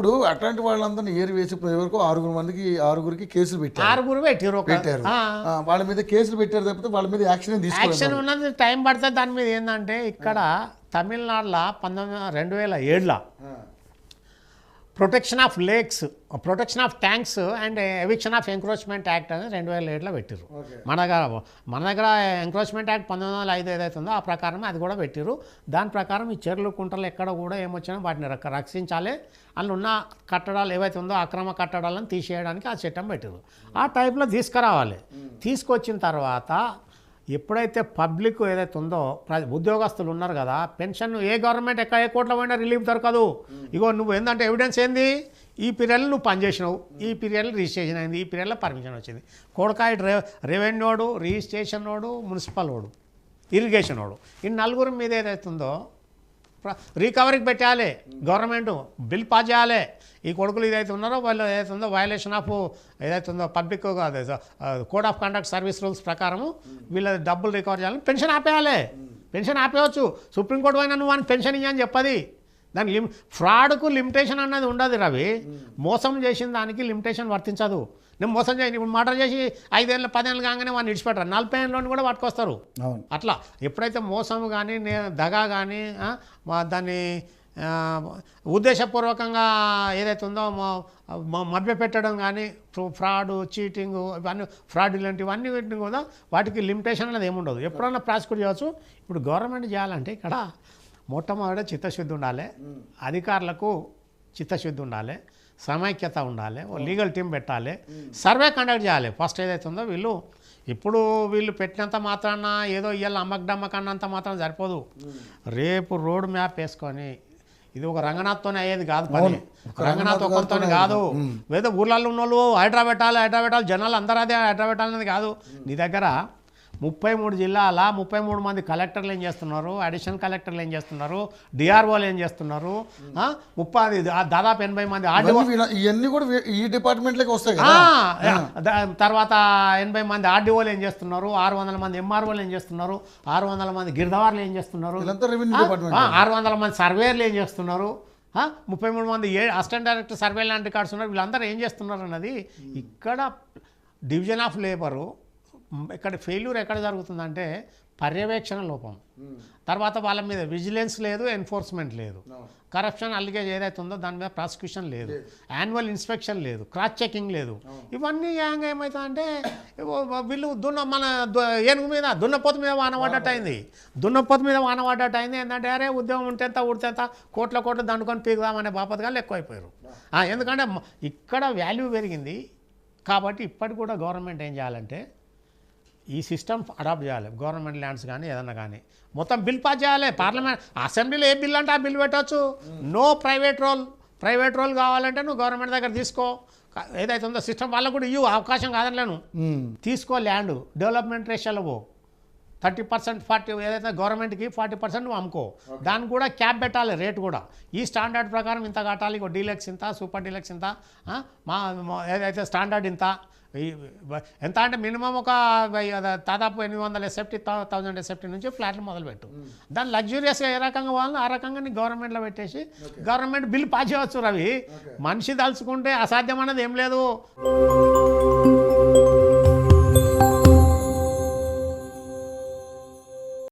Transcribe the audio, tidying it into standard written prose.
ఇప్పుడు అట్లాంటి వాళ్ళందరినీ ఏరి వేసి ఇప్పుడు వరకు ఆరుగురికి కేసులు పెట్టారు. వాళ్ళ మీద కేసులు పెట్టారు తప్పితే వాళ్ళ మీద యాక్షన్ యాక్షన్ ఉన్నది టైం పడుతుంది. దాని మీద ఏంటంటే ఇక్కడ తమిళనాడులో 2007లో protection of lakes, protection of tanks and eviction of encroachment act అని 2007లో పెట్టారు. మన దగ్గర ఎంక్రోచ్మెంట్ యాక్ట్ 1905 ఏదైతే ఉందో ఆ ప్రకారం అది కూడా పెట్టారు. దాని ప్రకారం ఈ చెరువులు కుంటలు ఎక్కడ కూడా ఏమొచ్చినా వాటిని రక్షించాలి, అందులో ఉన్న కట్టడాలు ఏవైతే ఉందో అక్రమ కట్టడాలను తీసేయడానికి ఆ చట్టం పెట్టారు. ఆ టైప్లో తీసుకురావాలి. తీసుకొచ్చిన తర్వాత ఎప్పుడైతే పబ్లిక్ ఏదైతే ఉందో ఉద్యోగస్తులు ఉన్నారు కదా, పెన్షన్ ఏ గవర్నమెంట్ ఏ కోట్ల పోయినా రిలీఫ్ దొరకదు. ఇగో నువ్వు ఏంటంటే ఎవిడెన్స్ ఏంది, ఈ పీరియడ్లో నువ్వు పనిచేసినావు, ఈ పీరియడ్లో రిజిస్ట్రేషన్ అయింది, ఈ పీరియడ్లో పర్మిషన్ వచ్చింది. కొడకాయ రెవెన్యూ వాడు, రిజిస్ట్రేషన్ వాడు, మున్సిపల్ వాడు, ఇరిగేషన్ వాడు, ఈ నలుగురు మీద ఏదైతుందో రికవరీకి పెట్టాలి. గవర్నమెంట్ బిల్ పాస్ చేయాలి. ఈ కొడుకులు ఏదైతే ఉన్నారో వాళ్ళు ఏదైతే ఉందో వయలేషన్ ఆఫ్ ఏదైతే ఉందో public code of conduct service rules ప్రకారము వీళ్ళ డబ్బులు రికవర్ చేయాలి. పెన్షన్ ఆపేయాలి. పెన్షన్ ఆపేయచ్చు. సుప్రీంకోర్టు అయినా నువ్వు అని పెన్షన్ ఇవ్వని చెప్పది. దాని ఫ్రాడ్కు లిమిటేషన్ అన్నది ఉండదు రవి. మోసం చేసిన దానికి లిమిటేషన్ వర్తించదు. నేను మోసం చేసి ఇప్పుడు మర్డర్ చేసి 5 ఏళ్ళు 10 ఏళ్ళు కాగానే వాడిని విడిచిపెట్టారు, 40 ఏళ్ళలోని కూడా పట్టుకొస్తారు. అట్లా ఎప్పుడైతే మోసం కానీ దగా కానీ దాన్ని ఉద్దేశపూర్వకంగా ఏదైతే ఉందో మభ్యపెట్టడం కానీ ఫ్రాడ్, చీటింగ్, ఇవన్నీ ఫ్రాడ్ ఇలాంటివన్నీ వీటిని కూడా వాటికి లిమిటేషన్ అనేది ఏముండదు. ఎప్పుడన్నా ప్రాసిక్యూట్ చేయవచ్చు. ఇప్పుడు గవర్నమెంట్ చేయాలంటే ఇక్కడ మొట్టమొదటి చిత్తశుద్ధి ఉండాలి, అధికారులకు చిత్తశుద్ధి ఉండాలి, సమైక్యత ఉండాలి, లీగల్ టీం పెట్టాలి, సర్వే కండక్ట్ చేయాలి. ఫస్ట్ ఏదైతే ఉందో వీళ్ళు పెట్టినంత మాత్రాన ఏదో ఇవాళ అమ్మకడమ్మక అన్నంత మాత్రం సరిపోదు. రేపు రోడ్ మ్యాప్ వేసుకొని ఇది ఒక రంగనాథ్తోనే అయ్యేది కాదు పని. రంగనాథ్ ఒకరితో కాదు. వేదో ఊర్లలో ఉన్న వాళ్ళు హైడ్రా పెట్టాలి జనాలు అందరూ అదే హైడ్రా పెట్టాలనేది కాదు. నీ దగ్గర 33 జిల్లాల 33 మంది కలెక్టర్లు ఏం చేస్తున్నారు, అడిషనల్ కలెక్టర్లు ఏం చేస్తున్నారు, డిఆర్ఓలు ఏం చేస్తున్నారు, దాదాపు 80 మంది ఇవన్నీ కూడా ఈ డిపార్ట్మెంట్లోకి వస్తాయి. తర్వాత 80 మంది ఆర్డీఓలు ఏం చేస్తున్నారు, 600 మంది ఎంఆర్ఓలు ఏం చేస్తున్నారు, 600 మంది గిరిదవార్లు ఏం చేస్తున్నారు, 600 మంది సర్వేర్లు ఏం చేస్తున్నారు, 33 మంది assistant director survey land records ఉన్నారు. వీళ్ళందరూ ఏం చేస్తున్నారు అన్నది ఇక్కడ డివిజన్ ఆఫ్ లేబరు. ఇక్కడ ఫెయిల్యూర్ ఎక్కడ జరుగుతుందంటే పర్యవేక్షణ లోపం. తర్వాత వాళ్ళ మీద విజిలెన్స్ లేదు, ఎన్ఫోర్స్మెంట్ లేదు, కరప్షన్ అలిగేజ్ ఏదైతే ఉందో దాని మీద ప్రాసిక్యూషన్ లేదు, యాన్యువల్ ఇన్స్పెక్షన్ లేదు, క్రాస్ చెకింగ్ లేదు. ఇవన్నీ ఏమవుతుందంటే వీళ్ళు మన ఏనుగు మీద దున్నపోతు మీద వానపడ్డట్టు అయింది. దున్నపోతు మీద వానపడ్డట్టు అయింది. ఏంటంటే అరే ఉద్యోగం ఉంటేంత ఉడితేంత కోట్ల దండుకొని పీకుదామనే బాపతగాళ్ళు ఎక్కువైపోయారు. ఎందుకంటే ఇక్కడ వాల్యూ పెరిగింది కాబట్టి ఇప్పటికి కూడా గవర్నమెంట్ ఏం చేయాలంటే ఈ సిస్టమ్ అడాప్ట్ చేయాలి. గవర్నమెంట్ ల్యాండ్స్ కానీ ఏదన్నా కానీ మొత్తం బిల్ పాస్ చేయాలి. పార్లమెంట్ అసెంబ్లీలో ఏ బిల్ అంటే ఆ బిల్ పెట్టవచ్చు. నో ప్రైవేట్ రోల్ కావాలంటే నువ్వు గవర్నమెంట్ దగ్గర తీసుకో. ఏదైతే ఉందో సిస్టమ్ వాళ్ళకు కూడా ఇవ్వు, అవకాశం కాదనలేను. తీసుకో, ల్యాండ్ డెవలప్మెంట్ రేషియోలో 30% 40 ఏదైతే గవర్నమెంట్కి 40% నువ్వు అమ్ముకో. దానికి కూడా క్యాప్ పెట్టాలి, రేటు కూడా ఈ స్టాండర్డ్ ప్రకారం ఇంత కట్టాలి. డీలక్స్ ఇంత, సూపర్ డీలక్స్ ఇంత, ఏదైతే స్టాండర్డ్ ఇంత, ఎంత అంటే మినిమం ఒక దాదాపు 800 SFT 1000 SFT నుంచి ఫ్లాట్లు మొదలుపెట్టు. దాన్ని లగ్జూరియస్గా ఏ రకంగా వాళ్ళని ఆ రకంగా నీ గవర్నమెంట్లో పెట్టేసి గవర్నమెంట్ బిల్ పాస్ చేయవచ్చు రవి. మనిషి తలుచుకుంటే అసాధ్యం అన్నది ఏం లేదు.